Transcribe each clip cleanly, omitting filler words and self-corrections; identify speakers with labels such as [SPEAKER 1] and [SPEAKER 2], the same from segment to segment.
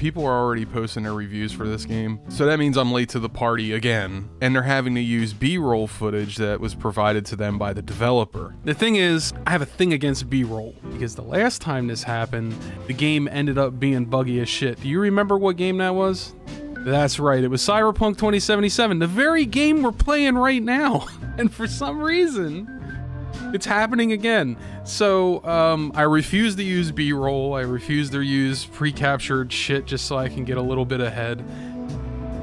[SPEAKER 1] people are already posting their reviews for this game. So that means I'm late to the party again. And they're having to use B-roll footage that was provided to them by the developer. The thing is, I have a thing against B-roll because the last time this happened, the game ended up being buggy as shit. Do you remember what game that was? That's right, it was Cyberpunk 2077, the very game we're playing right now. And for some reason, it's happening again. So I refuse to use B-roll. I refuse to use pre-captured shit just so I can get a little bit ahead.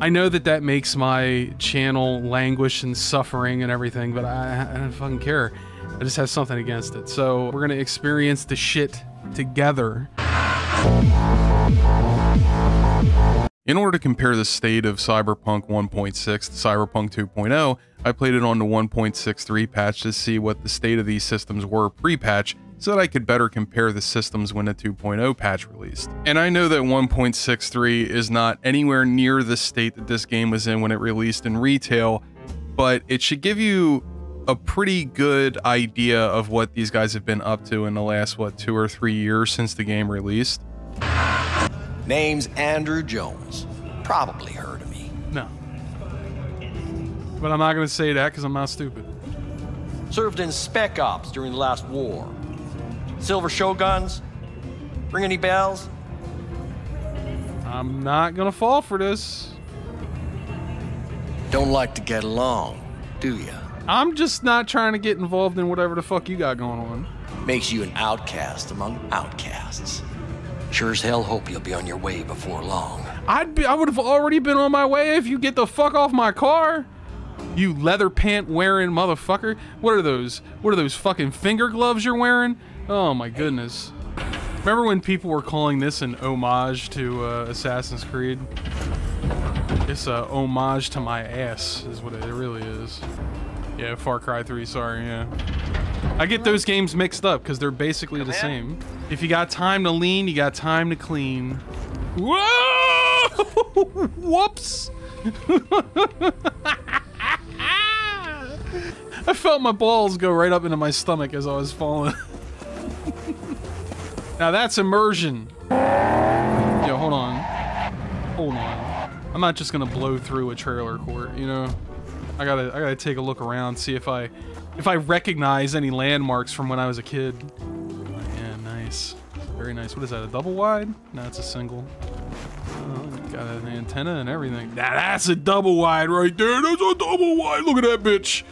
[SPEAKER 1] I know that that makes my channel languish and suffering and everything, but I don't fucking care. I just have something against it. So we're gonna experience the shit together. In order to compare the state of Cyberpunk 1.6 to Cyberpunk 2.0, I played it on the 1.63 patch to see what the state of these systems were pre-patch, so that I could better compare the systems when the 2.0 patch released. And I know that 1.63 is not anywhere near the state that this game was in when it released in retail, but it should give you a pretty good idea of what these guys have been up to in the last, what, 2 or 3 years since the game released.
[SPEAKER 2] Name's Andrew Jones. Probably heard of me.
[SPEAKER 1] No. But I'm not gonna say that because I'm not stupid.
[SPEAKER 2] Served in Spec Ops during the last war. Silver Shoguns? Ring any bells?
[SPEAKER 1] I'm not gonna fall for this.
[SPEAKER 2] Don't like to get along, do ya?
[SPEAKER 1] I'm just not trying to get involved in whatever the fuck you got going on.
[SPEAKER 2] Makes you an outcast among outcasts. Sure as hell hope you'll be on your way before long.
[SPEAKER 1] I would have already been on my way if you get the fuck off my car. You leather pant wearing motherfucker. What are those? What are those fucking finger gloves you're wearing? Oh my goodness. Remember when people were calling this an homage to Assassin's Creed? It's a homage to my ass is what it really is. Yeah, Far Cry 3, sorry, yeah. I get those games mixed up because they're basically the same. If you got time to lean, you got time to clean. Whoa! Whoops! I felt my balls go right up into my stomach as I was falling. Now that's immersion. Yo, hold on. Hold on. I'm not just gonna blow through a trailer court, you know? I gotta take a look around, see if I recognize any landmarks from when I was a kid. Yeah, nice. Very nice. What is that, a double wide? No, it's a single. Oh, got an antenna and everything. That's a double wide right there. That's a double wide. Look at that bitch.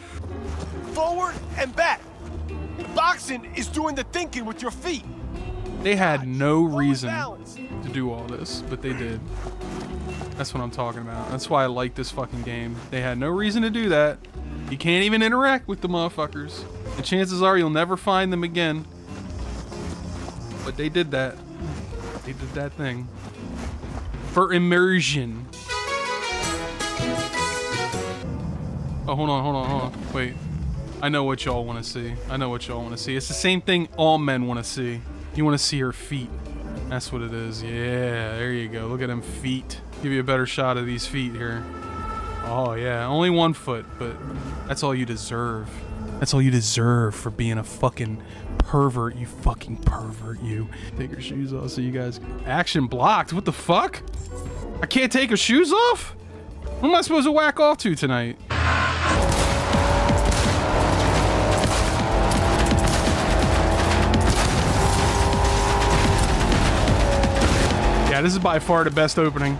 [SPEAKER 3] Forward and back. The boxing is doing the thinking with your feet.
[SPEAKER 1] They had no reason to do all this, but they did. That's what I'm talking about. That's why I like this fucking game. They had no reason to do that. You can't even interact with the motherfuckers. The chances are you'll never find them again. But they did that. They did that thing. For immersion. Oh, hold on. Wait. I know what y'all want to see. I know what y'all want to see. It's the same thing all men want to see. You want to see her feet. That's what it is. Yeah, there you go. Look at them feet. Give you a better shot of these feet here. Oh yeah, only 1 foot, but that's all you deserve. That's all you deserve for being a fucking pervert, you fucking pervert, you. Take your shoes off so you guys... Action blocked, what the fuck? I can't take her shoes off? What am I supposed to whack off to tonight? Yeah, this is by far the best opening.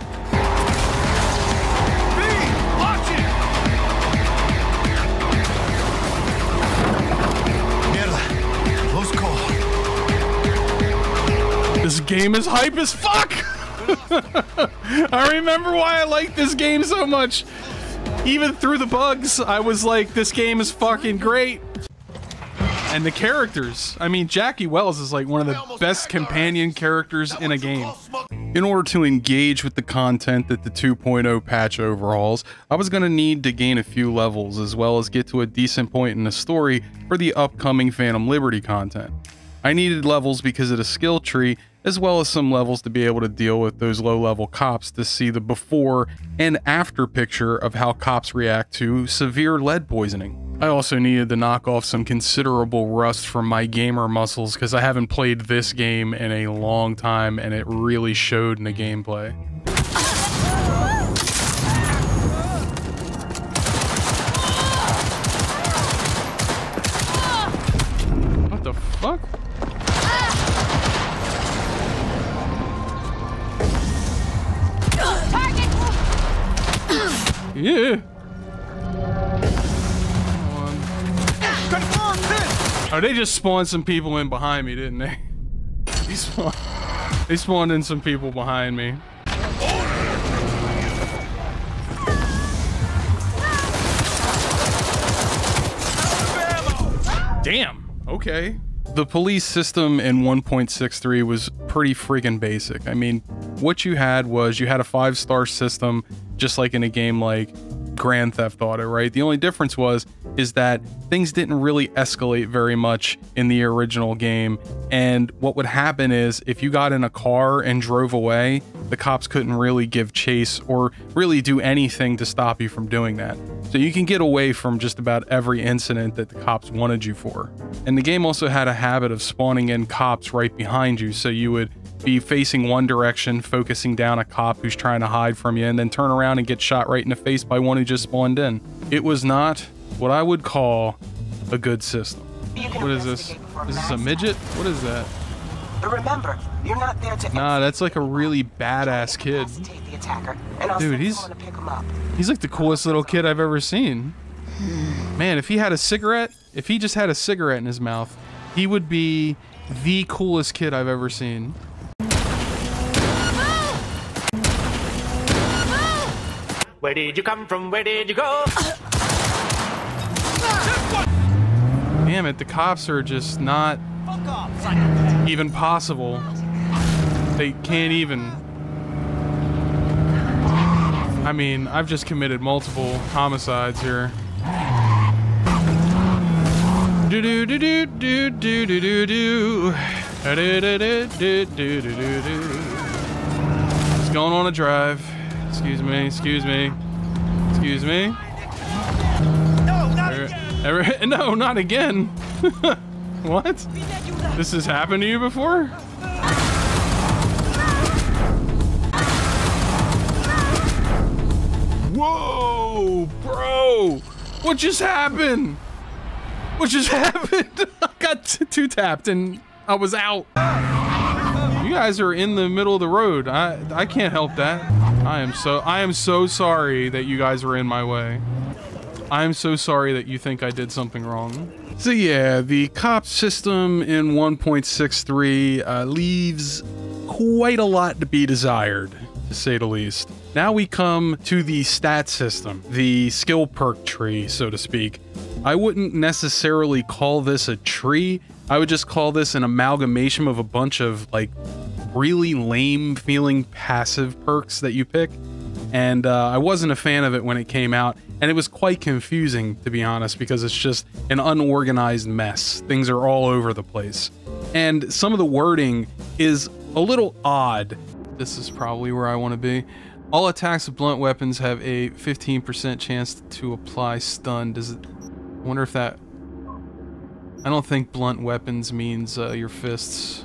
[SPEAKER 1] This game is hype as fuck! I remember why I like this game so much. Even through the bugs, I was like, this game is fucking great. And the characters. I mean, Jackie Wells is like one of the best companion characters in a game. In order to engage with the content that the 2.0 patch overhauls, I was going to need to gain a few levels as well as get to a decent point in the story for the upcoming Phantom Liberty content. I needed levels because of the skill tree, as well as some levels to be able to deal with those low-level cops to see the before and after picture of how cops react to severe lead poisoning. I also needed to knock off some considerable rust from my gamer muscles because I haven't played this game in a long time and it really showed in the gameplay. What the fuck? Yeah. Oh, they just spawned some people in behind me, didn't they? They spawned in some people behind me. Damn. Okay. The police system in 1.63 was pretty freaking basic. I mean, what you had was you had a 5-star system, just like in a game like Grand Theft Auto, right? The only difference is that things didn't really escalate very much in the original game. And what would happen is if you got in a car and drove away, the cops couldn't really give chase or really do anything to stop you from doing that. So you can get away from just about every incident that the cops wanted you for. And the game also had a habit of spawning in cops right behind you, so you would be facing one direction, focusing down a cop who's trying to hide from you, and then turn around and get shot right in the face by one who just spawned in. It was not what I would call a good system. What is this? Is this a midget? What is that?
[SPEAKER 4] Remember, you're not there to.
[SPEAKER 1] Nah, that's like a really badass kid. Dude, he's like the coolest little kid I've ever seen. Man, if he had a cigarette, if he just had a cigarette in his mouth, he would be the coolest kid I've ever seen.
[SPEAKER 5] Where did you come from? Where did you go?
[SPEAKER 1] Damn it, the cops are just not even possible. They can't even. I mean, I've just committed multiple homicides here. Do do do do do do do do do. Just going on a drive. Excuse me, excuse me, excuse me.
[SPEAKER 3] No, not again.
[SPEAKER 1] No, not again. What? This has happened to you before? Whoa, bro! What just happened? What just happened? I got two-tapped and I was out. You guys are in the middle of the road. I can't help that. I am so sorry that you guys were in my way. I am so sorry that you think I did something wrong. So yeah, the cop system in 1.63 leaves quite a lot to be desired, to say the least. Now we come to the stat system, the skill perk tree, so to speak. I wouldn't necessarily call this a tree. I would just call this an amalgamation of a bunch of like really lame feeling passive perks that you pick. And I wasn't a fan of it when it came out. And it was quite confusing, to be honest, because it's just an unorganized mess. Things are all over the place. And some of the wording is a little odd. This is probably where I want to be. All attacks with blunt weapons have a 15% chance to apply stun. Does it... I wonder if that... I don't think blunt weapons means your fists.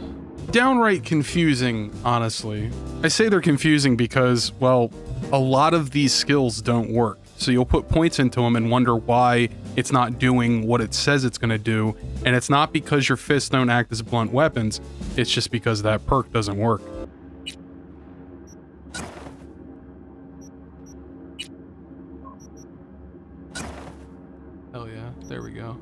[SPEAKER 1] Downright confusing, honestly. I say they're confusing because, well, a lot of these skills don't work. So you'll put points into them and wonder why it's not doing what it says it's going to do. And it's not because your fists don't act as blunt weapons. It's just because that perk doesn't work. Hell yeah. There we go.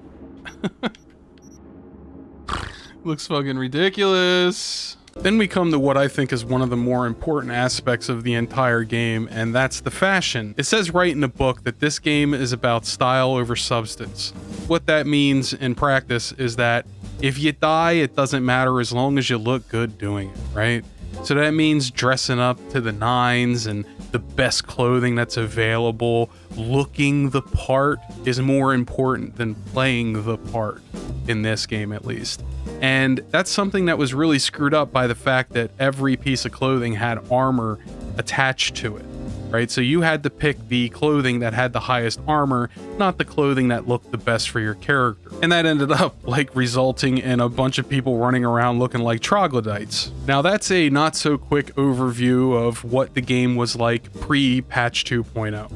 [SPEAKER 1] Looks fucking ridiculous. Then we come to what I think is one of the more important aspects of the entire game, and that's the fashion. It says right in the book that this game is about style over substance. What that means in practice is that if you die, it doesn't matter as long as you look good doing it, right? So that means dressing up to the nines and the best clothing that's available. Looking the part is more important than playing the part, in this game at least. And that's something that was really screwed up by the fact that every piece of clothing had armor attached to it. right? So you had to pick the clothing that had the highest armor, not the clothing that looked the best for your character. And that ended up like resulting in a bunch of people running around looking like troglodytes. Now that's a not so quick overview of what the game was like pre-patch 2.0.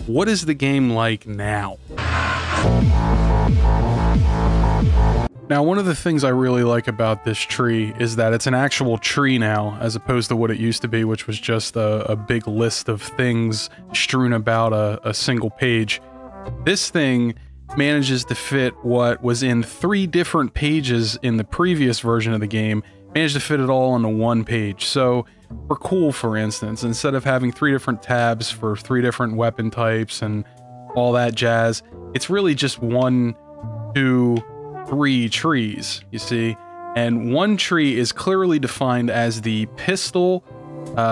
[SPEAKER 1] What is the game like now? Now, one of the things I really like about this tree is that it's an actual tree now, as opposed to what it used to be, which was just a big list of things strewn about a single page. This thing manages to fit what was in 3 different pages in the previous version of the game, managed to fit it all onto 1 page. So for cool, for instance, instead of having 3 different tabs for 3 different weapon types and all that jazz, it's really just 1, 2, 3 trees, you see, and 1 tree is clearly defined as the pistol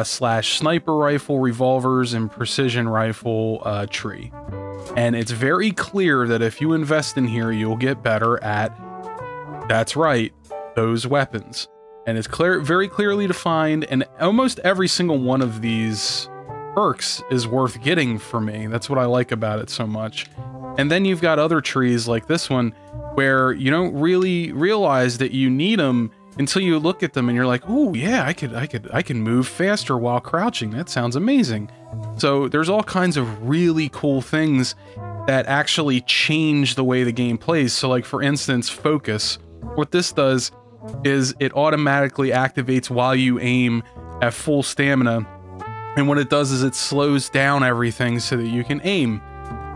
[SPEAKER 1] slash sniper rifle, revolvers, and precision rifle tree. And it's very clear that if you invest in here, you'll get better at, that's right, those weapons. And it's very clearly defined, and almost every single one of these perks is worth getting for me. That's what I like about it so much. And then you've got other trees like this one where you don't really realize that you need them until you look at them and you're like, oh yeah, I can move faster while crouching. That sounds amazing. So there's all kinds of really cool things that actually change the way the game plays. So like for instance, focus. What this does is it automatically activates while you aim at full stamina. And what it does is it slows down everything so that you can aim.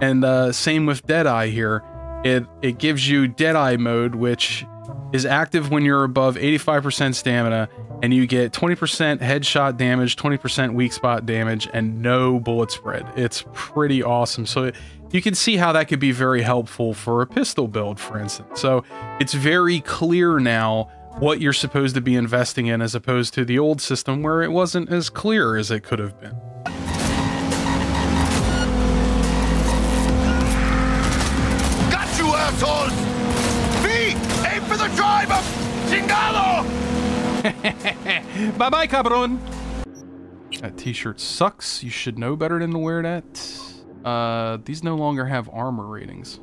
[SPEAKER 1] And same with Deadeye here. It gives you Deadeye mode, which is active when you're above 85% stamina, and you get 20% headshot damage, 20% weak spot damage, and no bullet spread. It's pretty awesome. So you can see how that could be very helpful for a pistol build, for instance. So it's very clear now what you're supposed to be investing in, as opposed to the old system where it wasn't as clear as it could have been.
[SPEAKER 3] Assholes! V! Aim for the driver! Chingado!
[SPEAKER 1] Bye-bye, cabron! That t-shirt sucks. You should know better than to wear that. These no longer have armor ratings.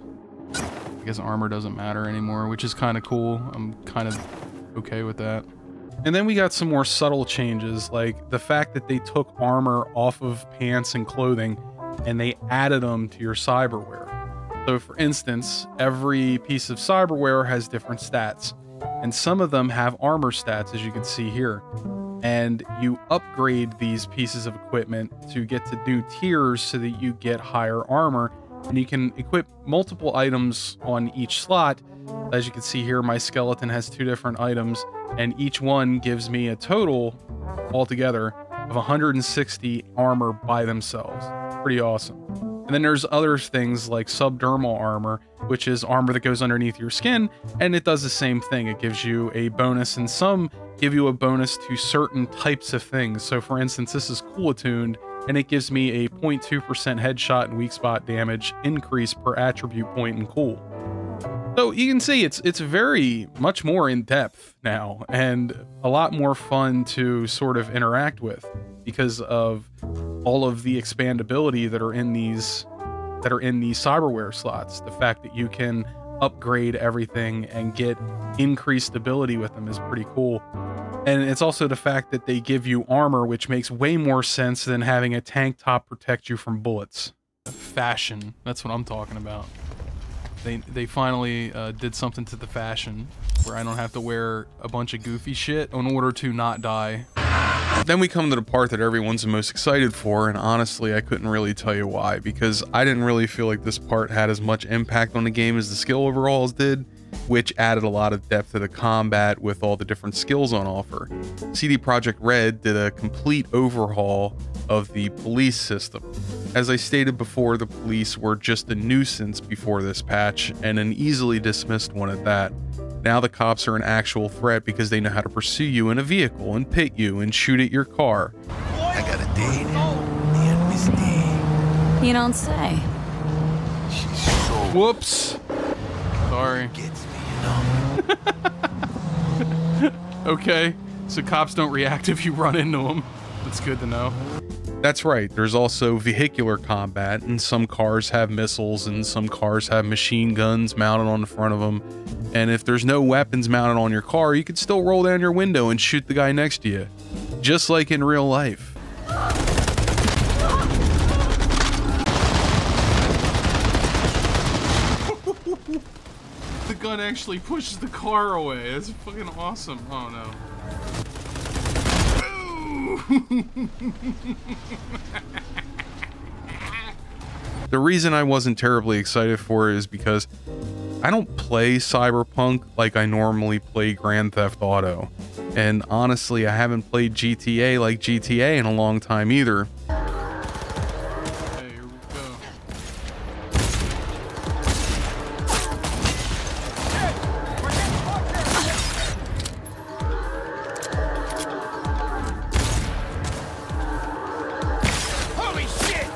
[SPEAKER 1] I guess armor doesn't matter anymore, which is kind of cool. I'm kind of okay with that. And then we got some more subtle changes, like the fact that they took armor off of pants and clothing and they added them to your cyberware. So for instance, every piece of cyberware has different stats, and some of them have armor stats, as you can see here. And you upgrade these pieces of equipment to get to new tiers so that you get higher armor, and you can equip multiple items on each slot. As you can see here, my skeleton has 2 different items, and each one gives me a total altogether of 160 armor by themselves. Pretty awesome. And then there's other things like subdermal armor, which is armor that goes underneath your skin, and it does the same thing. It gives you a bonus, and some give you a bonus to certain types of things. So for instance, this is cool attuned, and it gives me a 0.2% headshot and weak spot damage increase per attribute point in cool. So you can see it's very much more in depth now, and a lot more fun to sort of interact with because of all of the expandability that are in these cyberware slots. The fact that you can upgrade everything and get increased ability with them is pretty cool. And it's also the fact that they give you armor, which makes way more sense than having a tank top protect you from bullets. Fashion, that's what I'm talking about. They finally did something to the fashion where I don't have to wear a bunch of goofy shit in order to not die. Then we come to the part that everyone's the most excited for, and honestly, I couldn't really tell you why, because I didn't really feel like this part had as much impact on the game as the skill overalls did, which added a lot of depth to the combat with all the different skills on offer. CD Projekt Red did a complete overhaul of the police system. As I stated before, the police were just a nuisance before this patch, and an easily dismissed one at that. Now the cops are an actual threat because they know how to pursue you in a vehicle and pit you and shoot at your car.
[SPEAKER 3] I got a date. The enemy's dead.
[SPEAKER 6] You don't say.
[SPEAKER 3] She's so
[SPEAKER 1] Whoops. Sorry.
[SPEAKER 3] gets me, you know.
[SPEAKER 1] Okay, so cops don't react if you run into them. That's good to know. That's right, there's also vehicular combat, and some cars have missiles and some cars have machine guns mounted on the front of them. And if there's no weapons mounted on your car, you can still roll down your window and shoot the guy next to you, just like in real life. The gun actually pushes the car away. That's fucking awesome. Oh no. The reason I wasn't terribly excited for it is because I don't play Cyberpunk like I normally play Grand Theft Auto. And honestly, I haven't played GTA like GTA in a long time either. Okay, here we go.
[SPEAKER 3] Holy shit!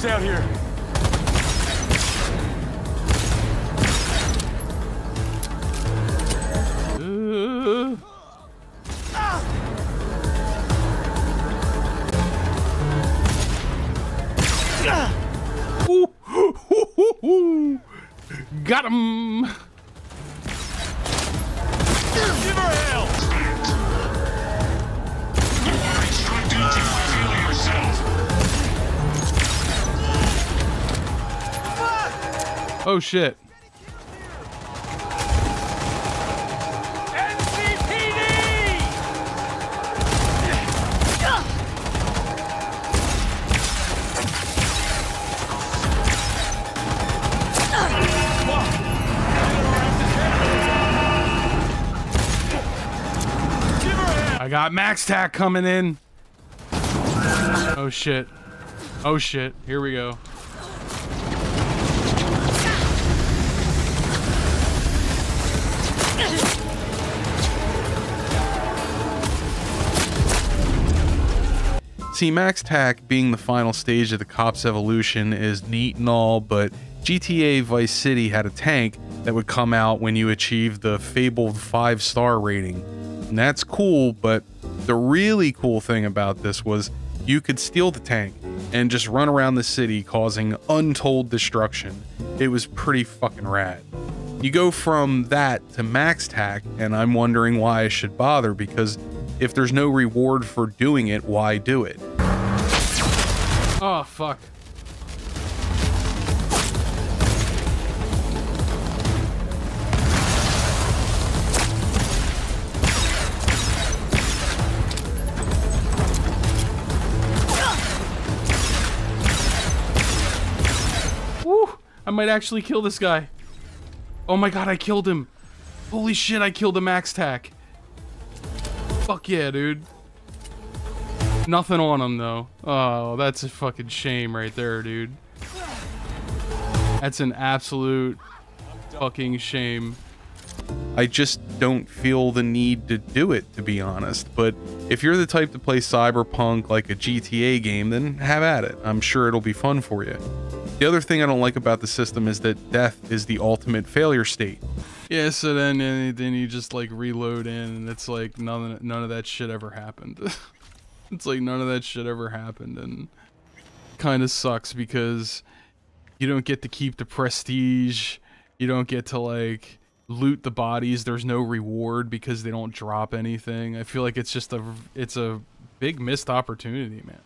[SPEAKER 3] Out here.
[SPEAKER 1] Got him.
[SPEAKER 3] Give her hell.
[SPEAKER 6] You are instructed to reveal yourself.
[SPEAKER 1] Oh shit. I got Max Tack coming in. Oh shit. Oh shit. Here we go. See, Max Tack being the final stage of the cop's evolution is neat and all, but GTA Vice City had a tank that would come out when you achieved the fabled 5-star rating. And that's cool, but the really cool thing about this was you could steal the tank and just run around the city causing untold destruction. It was pretty fucking rad. You go from that to Max Tack, and I'm wondering why I should bother, because if there's no reward for doing it, why do it? Oh, fuck. Woo! I might actually kill this guy. Oh my god, I killed him. Holy shit, I killed a Max Tack. Fuck yeah, dude. Nothing on him, though. Oh, that's a fucking shame right there, dude. That's an absolute fucking shame. I just don't feel the need to do it, to be honest. But if you're the type to play Cyberpunk like a GTA game, then have at it. I'm sure it'll be fun for you. The other thing I don't like about the system is that death is the ultimate failure state. Yeah, so then you just like reload in, and it's like none of that shit ever happened. It's like none of that shit ever happened, and kind of sucks because you don't get to keep the prestige. You don't get to like loot the bodies. There's no reward because they don't drop anything. I feel like it's a big missed opportunity, man.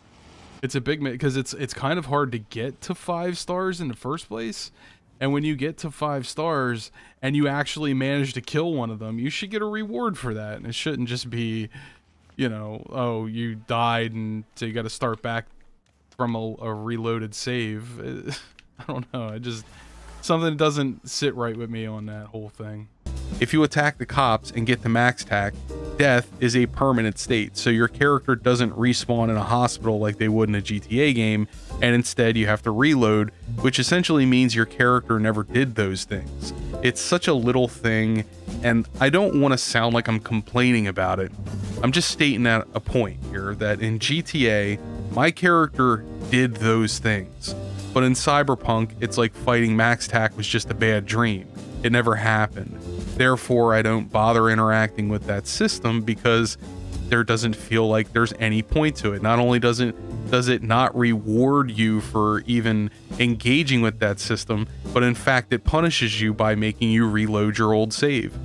[SPEAKER 1] It's a big because it's kind of hard to get to 5 stars in the first place. And when you get to 5 stars and you actually manage to kill one of them, you should get a reward for that. And it shouldn't just be you know, oh, you died and so you got to start back from a reloaded save. I don't know. I just, something doesn't sit right with me on that whole thing. If you attack the cops and get the max tack, death is a permanent state, so your character doesn't respawn in a hospital like they would in a GTA game, and instead you have to reload, which essentially means your character never did those things. It's such a little thing, and I don't want to sound like I'm complaining about it. I'm just stating at a point here that in GTA, my character did those things. But in Cyberpunk, it's like fighting max tack was just a bad dream. It never happened. Therefore, I don't bother interacting with that system because there doesn't feel like there's any point to it. Not only does it not reward you for even engaging with that system, but in fact it punishes you by making you reload your old save.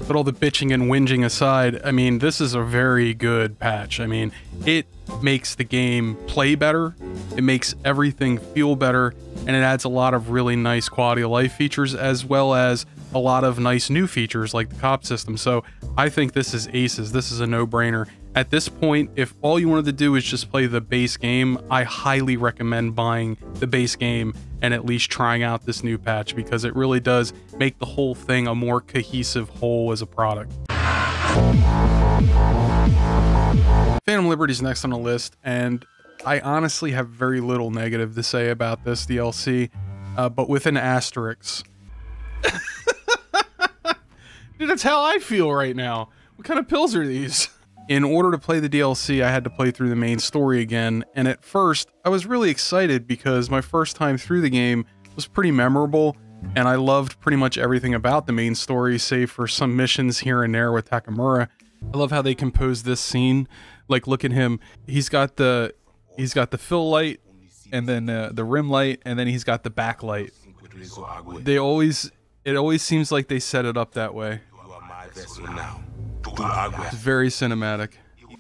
[SPEAKER 1] But all the bitching and whinging aside, I mean, this is a very good patch. I mean, it makes the game play better, it makes everything feel better, and it adds a lot of really nice quality of life features, as well as a lot of nice new features like the cop system. So I think this is aces. This is a no-brainer. At this point, if all you wanted to do is just play the base game, I highly recommend buying the base game and at least trying out this new patch, because it really does make the whole thing a more cohesive whole as a product. Phantom Liberty's next on the list, and I honestly have very little negative to say about this DLC, but with an asterisk. Dude, that's how I feel right now. What kind of pills are these? In order to play the DLC, I had to play through the main story again, and at first, I was really excited because my first time through the game was pretty memorable, and I loved pretty much everything about the main story, save for some missions here and there with Takamura. I love how they composed this scene. Like, look at him. He's got the fill light, and then the rim light, and then he's got the backlight. It always seems like they set it up that way. It's very cinematic.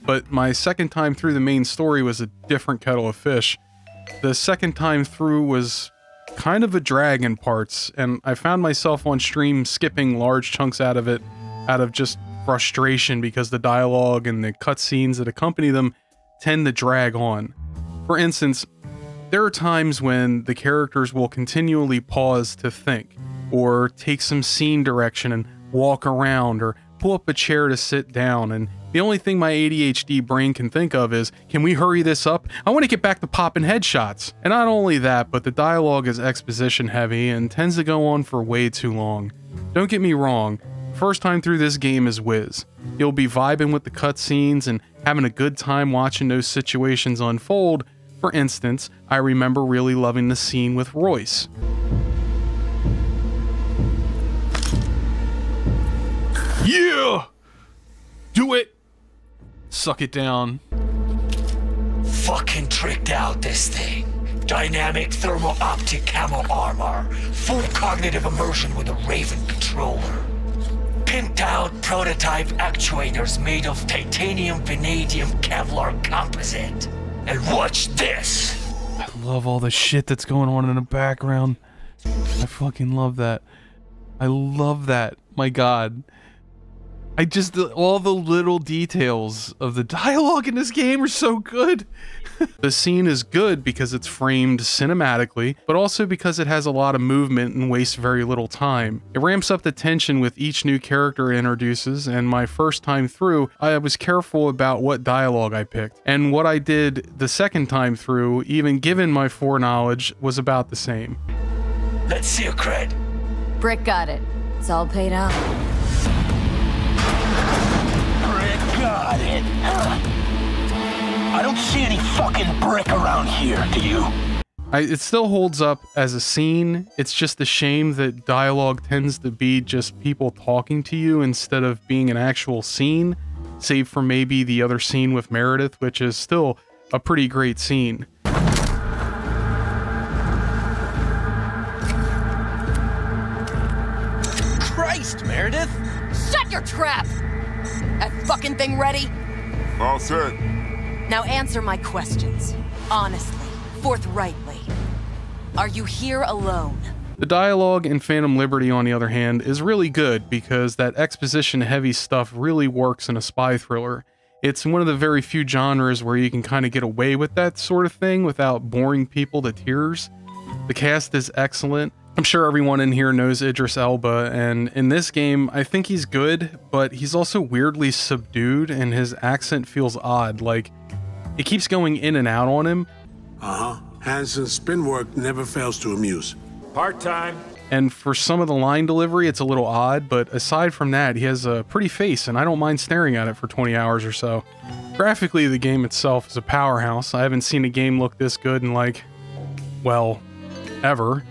[SPEAKER 1] But my second time through the main story was a different kettle of fish. The second time through was kind of a drag in parts, and I found myself on stream skipping large chunks out of it out of just frustration because the dialogue and the cutscenes that accompany them tend to drag on. For instance, there are times when the characters will continually pause to think, or take some scene direction and walk around, or pull up a chair to sit down, and the only thing my ADHD brain can think of is, can we hurry this up? I want to get back to popping headshots. And not only that, but the dialogue is exposition heavy and tends to go on for way too long. Don't get me wrong, first time through this game is whiz. You'll be vibing with the cutscenes and having a good time watching those situations unfold. For instance, I remember really loving the scene with Royce. Yeah! Do it! Suck it down.
[SPEAKER 7] Fucking tricked out this thing. Dynamic thermal optic camo armor. Full cognitive immersion with a Raven controller. Pimped out prototype actuators made of titanium, vanadium, Kevlar composite. And watch this!
[SPEAKER 1] I love all the shit that's going on in the background. I fucking love that. I love that. My god. All the little details of the dialogue in this game are so good. The scene is good because it's framed cinematically, but also because it has a lot of movement and wastes very little time. It ramps up the tension with each new character it introduces, and my first time through, I was careful about what dialogue I picked. And what I did the second time through, even given my foreknowledge, was about the same.
[SPEAKER 7] Let's see a cred.
[SPEAKER 8] Brick got it. It's all paid out.
[SPEAKER 7] Got it. I don't see any fucking brick around here, do you?
[SPEAKER 1] It still holds up as a scene. It's just a shame that dialogue tends to be just people talking to you instead of being an actual scene, save for maybe the other scene with Meredith, which is still a pretty great scene.
[SPEAKER 3] Christ, Meredith!
[SPEAKER 8] Shut your trap! That fucking thing ready?
[SPEAKER 6] All set.
[SPEAKER 8] Now answer my questions. Honestly, forthrightly. Are you here alone?
[SPEAKER 1] The dialogue in Phantom Liberty, on the other hand, is really good because that exposition-heavy stuff really works in a spy thriller. It's one of the very few genres where you can kind of get away with that sort of thing without boring people to tears. The cast is excellent. I'm sure everyone in here knows Idris Elba, and in this game, I think he's good, but he's also weirdly subdued, and his accent feels odd, like it keeps going in and out on him.
[SPEAKER 9] Hansen's spin work never fails to amuse.
[SPEAKER 5] Part-time.
[SPEAKER 1] And for some of the line delivery, it's a little odd, but aside from that, he has a pretty face, and I don't mind staring at it for 20 hours or so. Graphically, the game itself is a powerhouse. I haven't seen a game look this good in like, well, ever.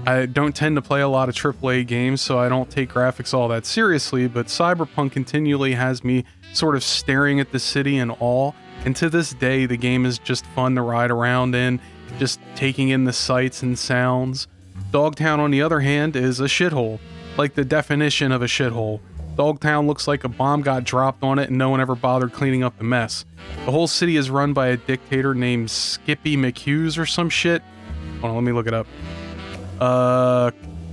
[SPEAKER 1] I don't tend to play a lot of AAA games, so I don't take graphics all that seriously, but Cyberpunk continually has me sort of staring at the city in awe, and to this day, the game is just fun to ride around in, just taking in the sights and sounds. Dogtown, on the other hand, is a shithole, like the definition of a shithole. Dogtown looks like a bomb got dropped on it and no one ever bothered cleaning up the mess. The whole city is run by a dictator named Skippy McHughes or some shit. Hold on, let me look it up.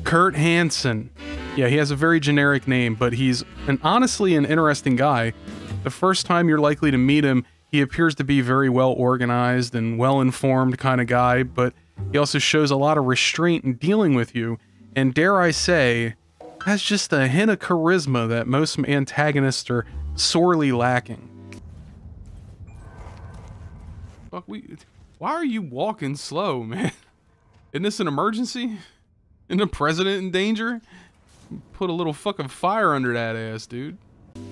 [SPEAKER 1] Kurt Hansen. Yeah, he has a very generic name, but he's honestly an interesting guy. The first time you're likely to meet him, he appears to be very well organized and well-informed kind of guy, but he also shows a lot of restraint in dealing with you, and dare I say, has just a hint of charisma that most antagonists are sorely lacking. Fuck, why are you walking slow, man? Isn't this an emergency? Isn't the president in danger? Put a little fucking fire under that ass, dude.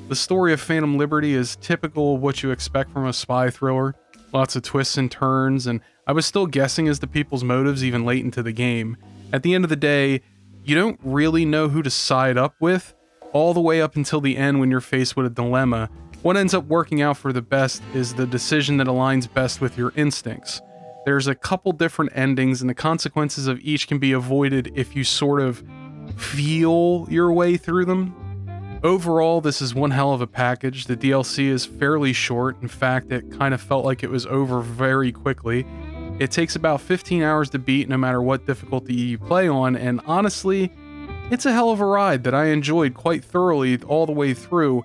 [SPEAKER 1] The story of Phantom Liberty is typical of what you expect from a spy thriller. Lots of twists and turns, and I was still guessing as to people's motives even late into the game. At the end of the day, you don't really know who to side up with, all the way up until the end when you're faced with a dilemma. What ends up working out for the best is the decision that aligns best with your instincts. There's a couple different endings, and the consequences of each can be avoided if you sort of feel your way through them. Overall, this is one hell of a package. The DLC is fairly short. In fact, it kind of felt like it was over very quickly. It takes about 15 hours to beat no matter what difficulty you play on, and honestly, it's a hell of a ride that I enjoyed quite thoroughly all the way through.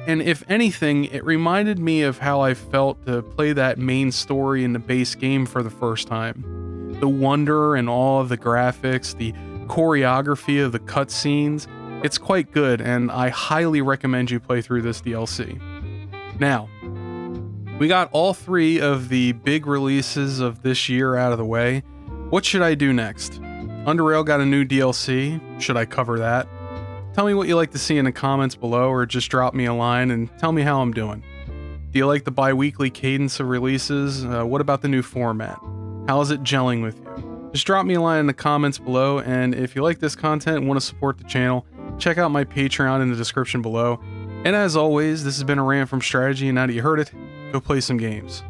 [SPEAKER 1] And if anything, it reminded me of how I felt to play that main story in the base game for the first time. The wonder and awe of the graphics, the choreography of the cutscenes, it's quite good, and I highly recommend you play through this DLC. Now, we got all 3 of the big releases of this year out of the way. What should I do next? Underrail got a new DLC. Should I cover that? Tell me what you like to see in the comments below, or just drop me a line and tell me how I'm doing. Do you like the bi-weekly cadence of releases? What about the new format? How is it gelling with you? Just drop me a line in the comments below, and if you like this content and want to support the channel, check out my Patreon in the description below. And as always, this has been a rant from Strat-Edgy, and now that you heard it, go play some games.